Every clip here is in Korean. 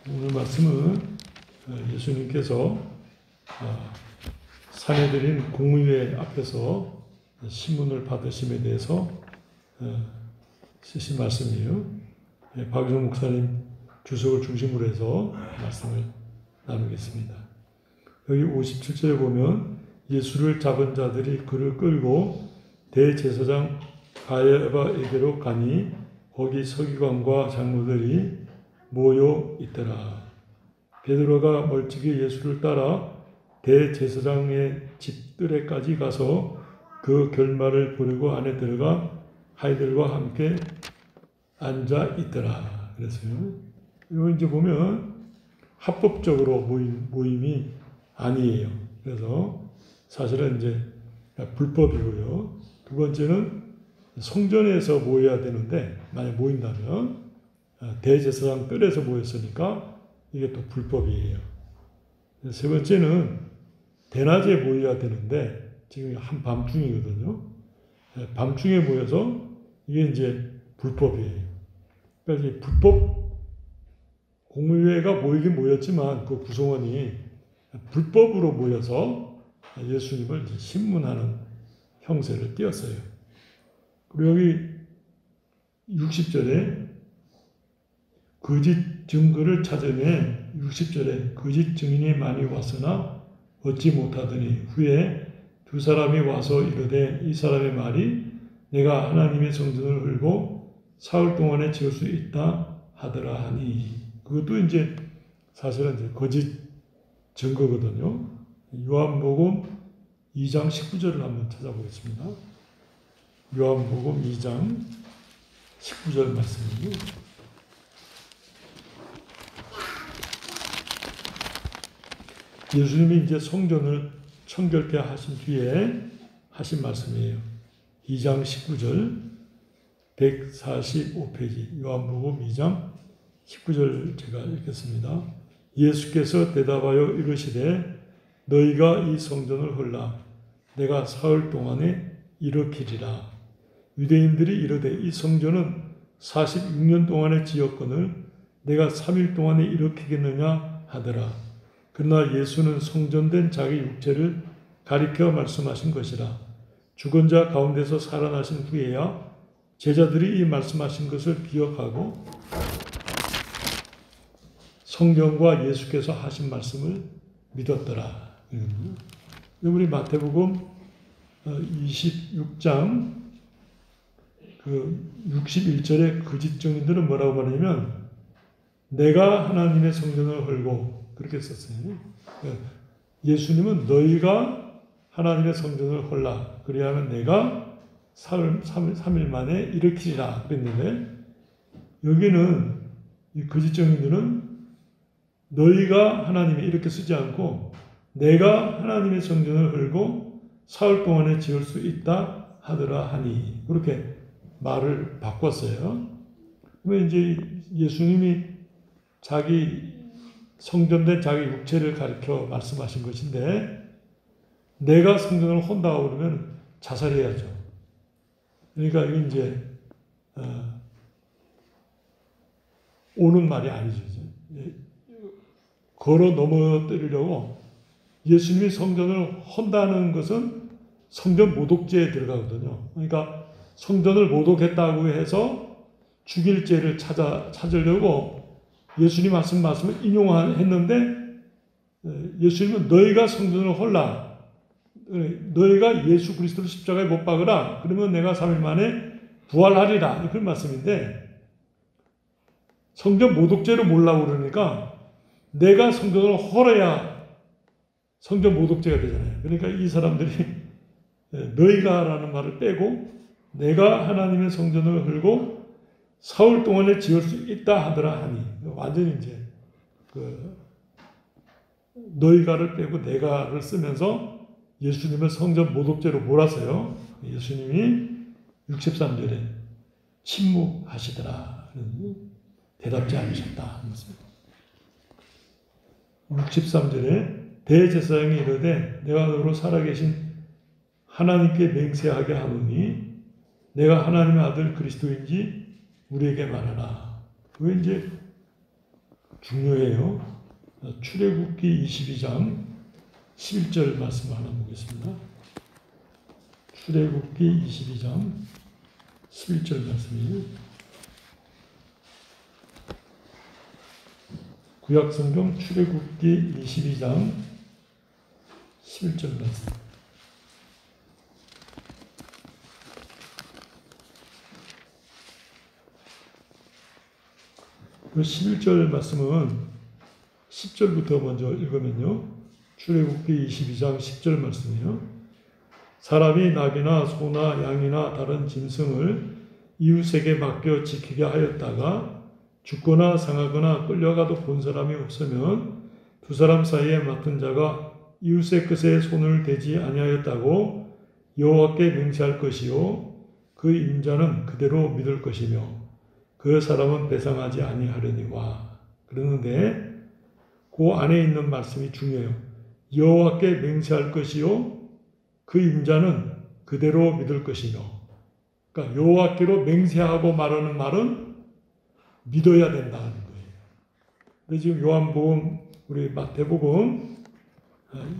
오늘 말씀은 예수님께서 사내들인 공의회 앞에서 신문을 받으심에 대해서 쓰신 말씀이에요. 박유성 목사님 주석을 중심으로 해서 말씀을 나누겠습니다. 여기 57절에 보면 예수를 잡은 자들이 그를 끌고 대제사장 가야바에게로 가니 거기 서기관과 장로들이 모여 있더라. 베드로가 멀찍이 예수를 따라 대제사장의 집들에까지 가서 그 결말을 보려고 안에 들어가 아이들과 함께 앉아 있더라. 그랬어요. 이거 이제 보면 합법적으로 모임이 아니에요. 그래서 사실은 이제 불법이고요. 두 번째는 성전에서 모여야 되는데 만약 모인다면 대제사장 뜰에서 모였으니까 이게 또 불법이에요. 세 번째는 대낮에 모여야 되는데 지금 한밤중이거든요. 밤중에 모여서 이게 이제 불법이에요. 그러니까 이제 불법 공의회가 모이긴 모였지만 그 구성원이 불법으로 모여서 예수님을 신문하는 형세를 띄었어요. 그리고 여기 60절에 거짓 증거를 찾으면 60절에 거짓 증인이 많이 왔으나 얻지 못하더니 후에 두 사람이 와서 이르되 이 사람의 말이 내가 하나님의 성전을 헐고 사흘 동안에 지을 수 있다 하더라 하니 그것도 이제 사실은 이제 거짓 증거거든요. 요한복음 2장 19절을 한번 찾아보겠습니다. 요한복음 2장 19절 말씀이에요. 예수님이 이제 성전을 청결케 하신 뒤에 하신 말씀이에요. 2장 19절 145페이지 요한복음 2장 19절 제가 읽겠습니다. 예수께서 대답하여 이르시되 너희가 이 성전을 헐라 내가 사흘 동안에 일으키리라. 유대인들이 이르되 이 성전은 46년 동안에 지었거늘 내가 3일 동안에 일으키겠느냐 하더라. 그러나 예수는 성전된 자기 육체를 가리켜 말씀하신 것이라. 죽은 자 가운데서 살아나신 후에야 제자들이 이 말씀하신 것을 기억하고 성경과 예수께서 하신 말씀을 믿었더라. 우리 마태복음 26장 61절에 거짓 증인들은 뭐라고 말하냐면 내가 하나님의 성전을 헐고 그렇게 썼어요. 예수님은 너희가 하나님의 성전을 헐라 그리하면 내가 3일 만에 일으키리라 그랬는데 여기는 이 거짓 증인들은 너희가 하나님이 이렇게 쓰지 않고 내가 하나님의 성전을 헐고 사흘 동안에 지을 수 있다 하더라 하니 그렇게 말을 바꿨어요. 그러면 이제 예수님이 자기 성전된 자기 육체를 가리켜 말씀하신 것인데 내가 성전을 헌다고 그러면 자살해야죠. 그러니까 이게 이제 오는 말이 아니죠. 걸어 넘어뜨리려고 예수님이 성전을 헌다는 것은 성전 모독죄에 들어가거든요. 그러니까 성전을 모독했다고 해서 죽일 죄를 찾으려고 예수님 말씀을 인용했는데 예수님은 너희가 성전을 헐라. 너희가 예수 그리스도를 십자가에 못 박으라. 그러면 내가 3일 만에 부활하리라. 그런 말씀인데 성전 모독죄를 몰라고 그러니까 내가 성전을 헐어야 성전 모독죄가 되잖아요. 그러니까 이 사람들이 너희가라는 말을 빼고 내가 하나님의 성전을 헐고 사흘 동안에 지을 수 있다 하더라 하니 완전히 이제 너희가를 빼고 내가를 쓰면서 예수님을 성전 모독죄로 몰았어요. 예수님이 63절에 침묵하시더라. 대답지 않으셨다. 63절에 대제사장이 이르되 내가 너로 살아계신 하나님께 맹세하게 하노니 내가 하나님의 아들 그리스도인지 우리에게 말하라. 왜 이제 중요해요. 출애굽기 22장 11절 말씀을 하나 보겠습니다. 출애굽기 22장 11절 말씀이에요. 구약성경 출애굽기 22장 11절 말씀. 그 11절 말씀은 10절부터 먼저 읽으면요. 출애굽기 22장 10절 말씀이에요. 사람이 낙이나 소나 양이나 다른 짐승을 이웃에게 맡겨 지키게 하였다가 죽거나 상하거나 끌려가도 본 사람이 없으면 두 사람 사이에 맡은 자가 이웃의 끝에 손을 대지 아니하였다고 여호와께 맹세할 것이요 그 임자는 그대로 믿을 것이며 그 사람은 배상하지 아니하려니와. 그러는데 그 안에 있는 말씀이 중요해요. 여호와께 맹세할 것이요 그 임자는 그대로 믿을 것이며. 그러니까 여호와께로 맹세하고 말하는 말은 믿어야 된다는 거예요. 근데 지금 요한복음, 우리 마태복음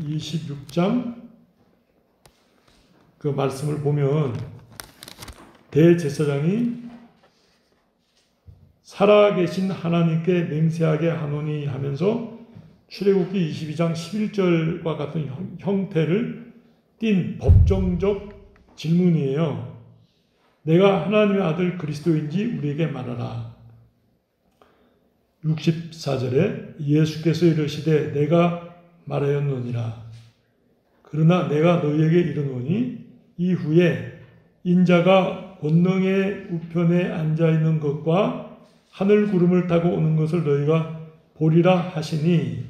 26장 그 말씀을 보면 대제사장이 살아계신 하나님께 맹세하게 하노니 하면서 출애굽기 22장 11절과 같은 형태를 띈 법정적 질문이에요. 내가 하나님의 아들 그리스도인지 우리에게 말하라. 64절에 예수께서 이르시되 내가 말하였느니라. 그러나 내가 너희에게 이르노니 이후에 인자가 권능의 우편에 앉아있는 것과 하늘 구름을 타고 오는 것을 너희가 보리라 하시니,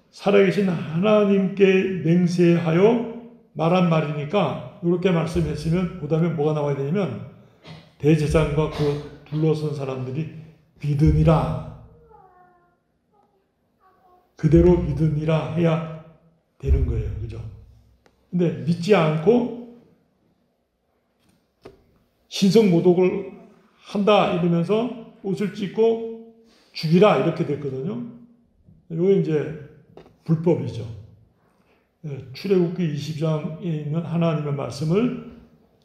살아계신 하나님께 맹세하여 말한 말이니까 이렇게 말씀했으면 그 다음에 뭐가 나와야 되냐면 대제사장과 그 둘러선 사람들이 믿으니라, 그대로 믿으니라 해야 되는 거예요. 그죠? 근데 믿지 않고 신성모독을 한다 이러면서 옷을 찢고 죽이라 이렇게 됐거든요. 이거 이제 불법이죠. 출애굽기 20장에 있는 하나님의 말씀을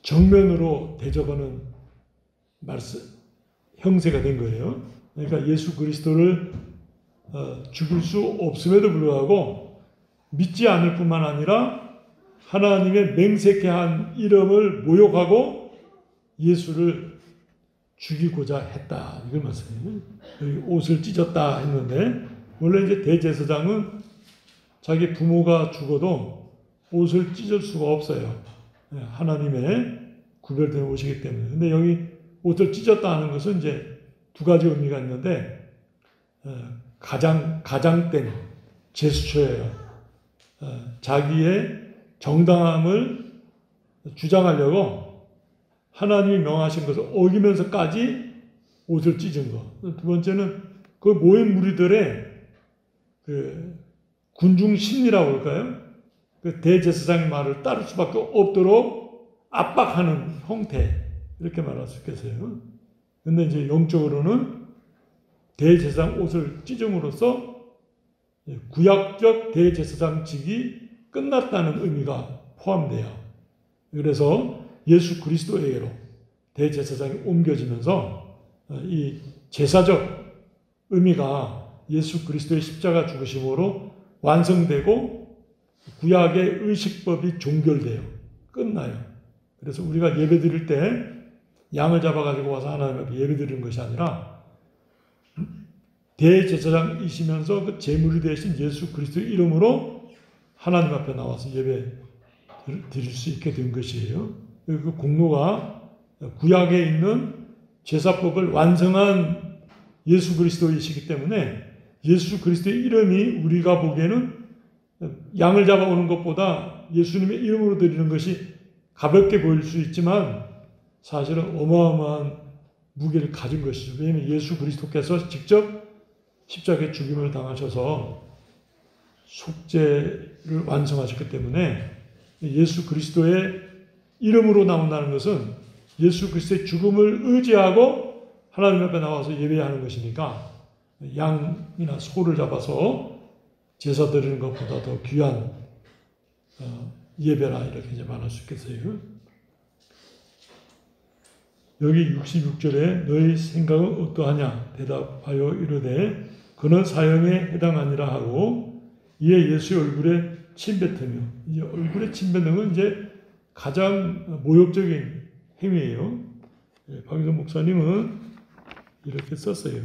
정면으로 대적하는 말씀, 형세가 된 거예요. 그러니까 예수 그리스도를 죽일 수 없음에도 불구하고 믿지 않을 뿐만 아니라 하나님의 맹세케 한 이름을 모욕하고 예수를 죽이고자 했다. 이걸 말씀해요. 옷을 찢었다 했는데, 원래 이제 대제사장은 자기 부모가 죽어도 옷을 찢을 수가 없어요. 하나님의 구별된 옷이기 때문에. 근데 여기 옷을 찢었다 하는 것은 이제 두 가지 의미가 있는데, 가장된 제스처예요. 자기의 정당함을 주장하려고 하나님이 명하신 것을 어기면서까지 옷을 찢은 거. 두 번째는 그 모인 무리들의 그 군중 심리라고 할까요? 그 대제사장의 말을 따를 수밖에 없도록 압박하는 형태, 이렇게 말할 수 있겠어요. 근데 이제 영적으로는 대제사장 옷을 찢음으로써 구약적 대제사장직이 끝났다는 의미가 포함돼요. 그래서 예수 그리스도에게로 대제사장이 옮겨지면서 이 제사적 의미가 예수 그리스도의 십자가 죽으심으로 완성되고 구약의 의식법이 종결돼요. 끝나요. 그래서 우리가 예배 드릴 때 양을 잡아가지고 와서 하나님 앞에 예배 드리는 것이 아니라 대제사장이시면서 그 제물이 되신 예수 그리스도의 이름으로 하나님 앞에 나와서 예배 드릴 수 있게 된 것이에요. 그 공로가 구약에 있는 제사법을 완성한 예수 그리스도이시기 때문에 예수 그리스도의 이름이 우리가 보기에는 양을 잡아오는 것보다 예수님의 이름으로 드리는 것이 가볍게 보일 수 있지만 사실은 어마어마한 무게를 가진 것이죠. 왜냐하면 예수 그리스도께서 직접 십자가의 죽임을 당하셔서 속죄를 완성하셨기 때문에 예수 그리스도의 이름으로 나온다는 것은 예수 그리스도의 죽음을 의지하고 하나님 앞에 나와서 예배하는 것이니까 양이나 소를 잡아서 제사 드리는 것보다 더 귀한 예배라 이렇게 이제 말할 수 있겠어요. 여기 66절에 너희 생각은 어떠하냐 대답하여 이르되 그는 사형에 해당하니라 하고 이에 예수의 얼굴에 침뱉으며 이제 얼굴에 침뱉는 건 이제 가장 모욕적인 행위예요. 박유선 목사님은 이렇게 썼어요.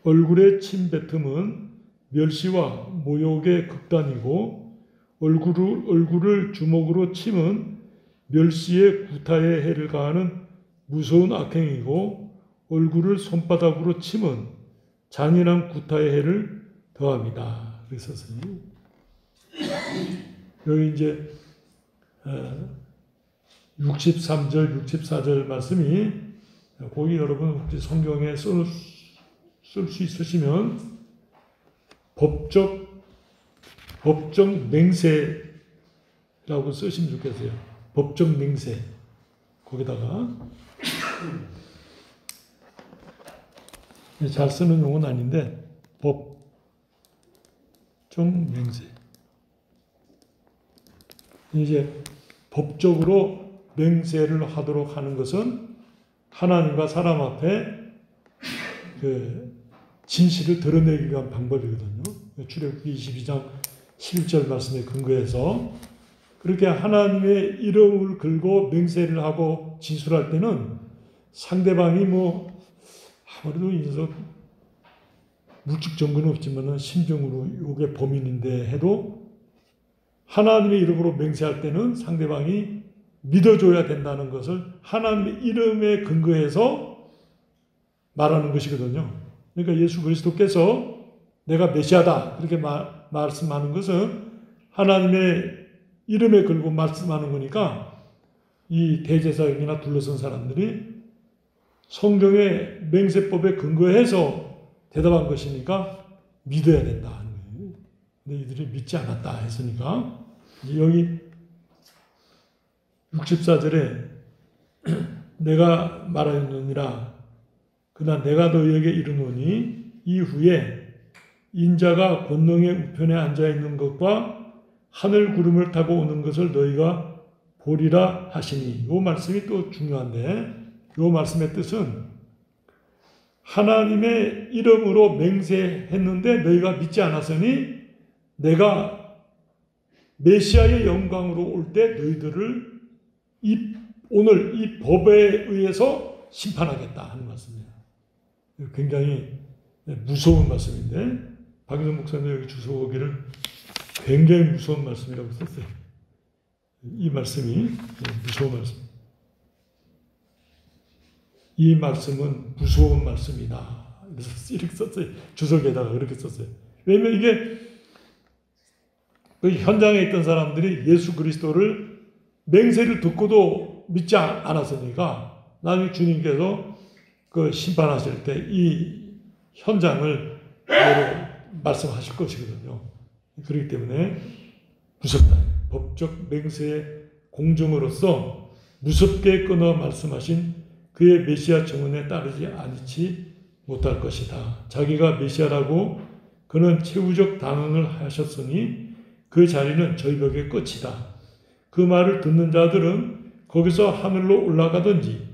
얼굴에 침뱉음은 멸시와 모욕의 극단이고 얼굴을 주먹으로 침은 멸시의 구타의 해를 가하는 무서운 악행이고 얼굴을 손바닥으로 침은 잔인한 구타의 해를 더합니다. 그랬었어요. 여기 이제 63절, 64절 말씀이 거기 여러분 혹시 성경에 쓸 수 있으시면 법적 맹세라고 쓰시면 좋겠어요. 법적 맹세. 거기다가 잘 쓰는 용어는 아닌데 법적 맹세. 이제 법적으로 맹세를 하도록 하는 것은 하나님과 사람 앞에 그 진실을 드러내기 위한 방법이거든요. 출애굽기 22장 11절 말씀에 근거해서 그렇게 하나님의 이름을 걸고 맹세를 하고 진술할 때는 상대방이 뭐 아무래도 이 녀석 물질 증거는 없지만은 심정으로 이게 범인인데 해도 하나님의 이름으로 맹세할 때는 상대방이 믿어줘야 된다는 것을 하나님의 이름에 근거해서 말하는 것이거든요. 그러니까 예수 그리스도께서 내가 메시아다 그렇게 말씀하는 것은 하나님의 이름에 걸고 말씀하는 거니까 이 대제사장이나 둘러선 사람들이 성경의 맹세법에 근거해서 대답한 것이니까 믿어야 된다 하는 거예요. 근데 이들이 믿지 않았다 했으니까 여기 64절에 내가 말하였느니라 그러나 내가 너희에게 이르노니 이후에 인자가 권능의 우편에 앉아있는 것과 하늘 구름을 타고 오는 것을 너희가 보리라 하시니 이 말씀이 또 중요한데 이 말씀의 뜻은 하나님의 이름으로 맹세했는데 너희가 믿지 않았으니 내가 메시아의 영광으로 올 때 너희들을 오늘 이 법에 의해서 심판하겠다 하는 말씀이에요. 굉장히 무서운 말씀인데 박유선 목사님 여기 주소기를 굉장히 무서운 말씀이라고 썼어요. 이 말씀이 무서운 말씀. 이 말씀은 무서운 말씀이다. 그래서 이렇게 썼어요. 주석에다가 그렇게 썼어요. 왜냐면 이게 그 현장에 있던 사람들이 예수 그리스도를 맹세를 듣고도 믿지 않았으니까 나중에 주님께서 그 심판하실 때 이 현장을 말씀하실 것이거든요. 그렇기 때문에 무섭다. 법적 맹세의 공정으로서 무섭게 끊어 말씀하신 그의 메시아 증언에 따르지 않지 못할 것이다. 자기가 메시아라고 그는 최후적 단언을 하셨으니 그 자리는 절벽의 끝이다. 그 말을 듣는 자들은 거기서 하늘로 올라가든지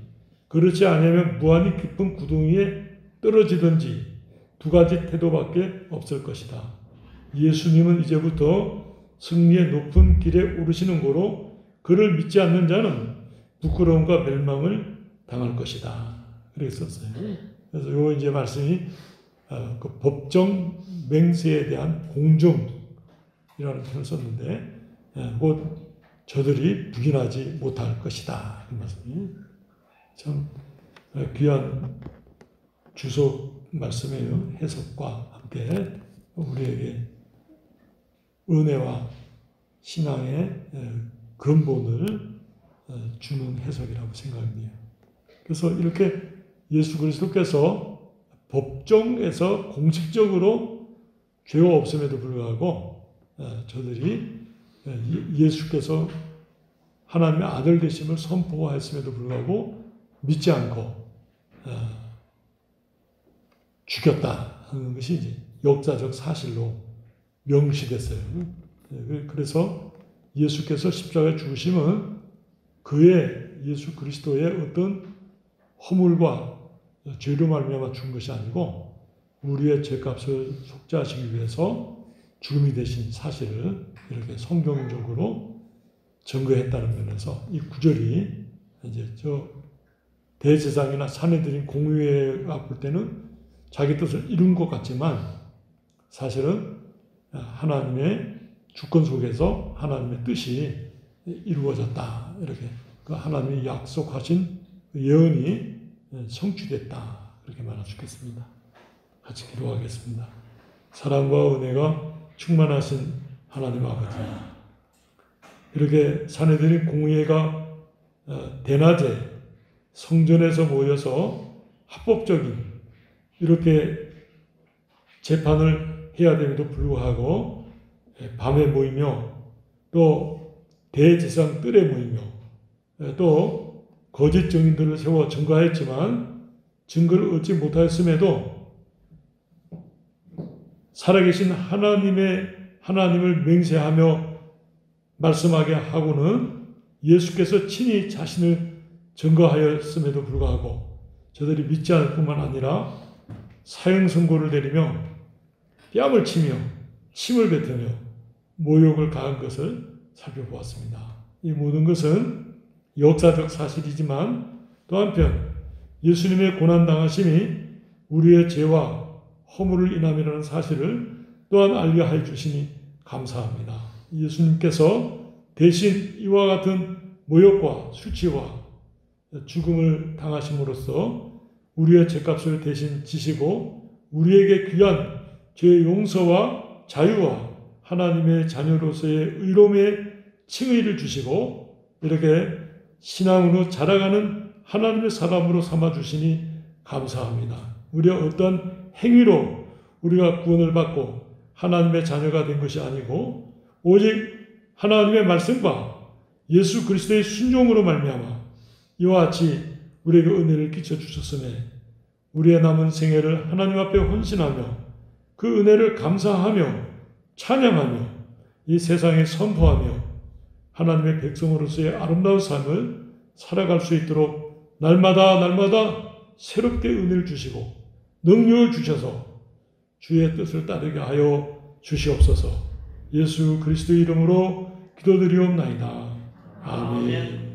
그렇지 않으면 무한히 깊은 구덩이에 떨어지든지 두 가지 태도밖에 없을 것이다. 예수님은 이제부터 승리의 높은 길에 오르시는 거로 그를 믿지 않는 자는 부끄러움과 멸망을 당할 것이다. 그렇게 썼어요. 그래서 요 이제 말씀이 그 법정 맹세에 대한 공정이라는 표현을 썼는데 곧 저들이 부인하지 못할 것이다. 그 말씀이 참 귀한 주석 말씀이에요. 해석과 함께 우리에게 은혜와 신앙의 근본을 주는 해석이라고 생각합니다. 그래서 이렇게 예수 그리스도께서 법정에서 공식적으로 죄가 없음에도 불구하고 저들이 예수께서 하나님의 아들 되심을 선포하였음에도 불구하고 믿지 않고 죽였다 하는 것이 이제 역사적 사실로 명시됐어요. 그래서 예수께서 십자가에 죽으심은 그의 예수 그리스도의 어떤 허물과 죄로 말미암아 죽은 것이 아니고 우리의 죄값을 속죄하시기 위해서 죽음이 되신 사실을 이렇게 성경적으로 증거했다는 면에서 이 구절이 이제 저 대제사장이나 사내들인 공회가 볼 때는 자기 뜻을 이룬 것 같지만 사실은 하나님의 주권 속에서 하나님의 뜻이 이루어졌다. 이렇게 그 하나님이 약속하신 예언이 성취됐다. 그렇게 말할 수 있겠습니다. 같이 기도하겠습니다. 사랑과 은혜가 충만하신 하나님 아버지, 이렇게 사내들인 공회가 대낮에 성전에서 모여서 합법적인 이렇게 재판을 해야 됨에도 불구하고 밤에 모이며 또 대제사장 뜰에 모이며 또 거짓 증인들을 세워 증거하였지만 증거를 얻지 못하였음에도 살아계신 하나님을 맹세하며 말씀하게 하고는 예수께서 친히 자신을 증거하였음에도 불구하고 저들이 믿지 않을 뿐만 아니라 사형 선고를 내리며 뺨을 치며 침을 뱉으며 모욕을 가한 것을 살펴보았습니다. 이 모든 것은 역사적 사실이지만 또 한편 예수님의 고난당하심이 우리의 죄와 허물을 인함이라는 사실을 또한 알려하여 주시니 감사합니다. 예수님께서 대신 이와 같은 모욕과 수치와 죽음을 당하심으로써 우리의 죄값을 대신 지시고 우리에게 귀한 죄 용서와 자유와 하나님의 자녀로서의 의로움의 칭의를 주시고 이렇게 신앙으로 자라가는 하나님의 사람으로 삼아주시니 감사합니다. 우리의 어떤 행위로 우리가 구원을 받고 하나님의 자녀가 된 것이 아니고 오직 하나님의 말씀과 예수 그리스도의 순종으로 말미암아 이와 같이 우리에게 은혜를 끼쳐주셨음에 우리의 남은 생애를 하나님 앞에 헌신하며 그 은혜를 감사하며 찬양하며 이 세상에 선포하며 하나님의 백성으로서의 아름다운 삶을 살아갈 수 있도록 날마다 새롭게 은혜를 주시고 능력을 주셔서 주의 뜻을 따르게 하여 주시옵소서. 예수 그리스도의 이름으로 기도드리옵나이다. 아멘.